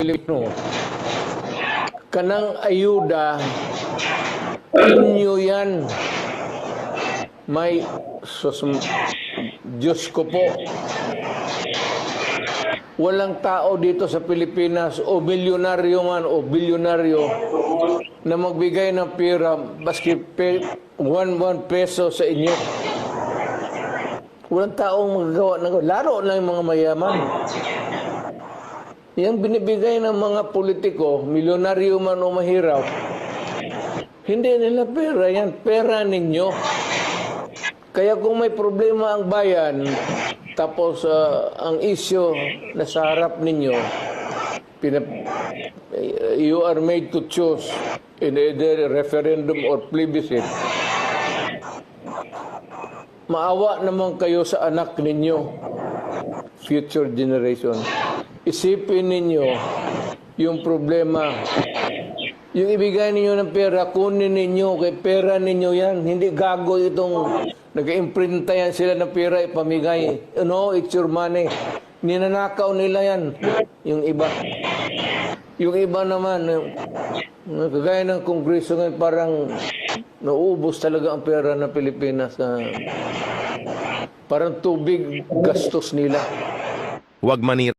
Pilipino. Kanang ayuda, inyo yan. May, Diyos ko po, walang tao dito sa Pilipinas o milyonaryo man o bilyonaryo na magbigay ng pera baski 1 peso sa inyo. Walang taong magagawa ng laro na yung mga mayaman. Yung binibigay ng mga politiko, milyonaryo man o mahirap, hindi nila pera yan, pera ninyo. Kaya kung may problema ang bayan, tapos ang issue na sa harap ninyo, you are made to choose in either referendum or plebiscite. Maawa naman kayo sa anak ninyo, future generation. Isipin ninyo yung problema. Yung ibigay ninyo ng pera, kunin ninyo, kay pera ninyo yan. Hindi gago itong nag-imprinta yan sila ng pera, ipamigay. No, it's your money. Ninanakaw nila yan, yung iba. Yung iba naman, kagaya ng Kongreso ngayon, parang nauubos talaga ang pera ng Pilipinas. Parang tubig gastos nila. Huwag manira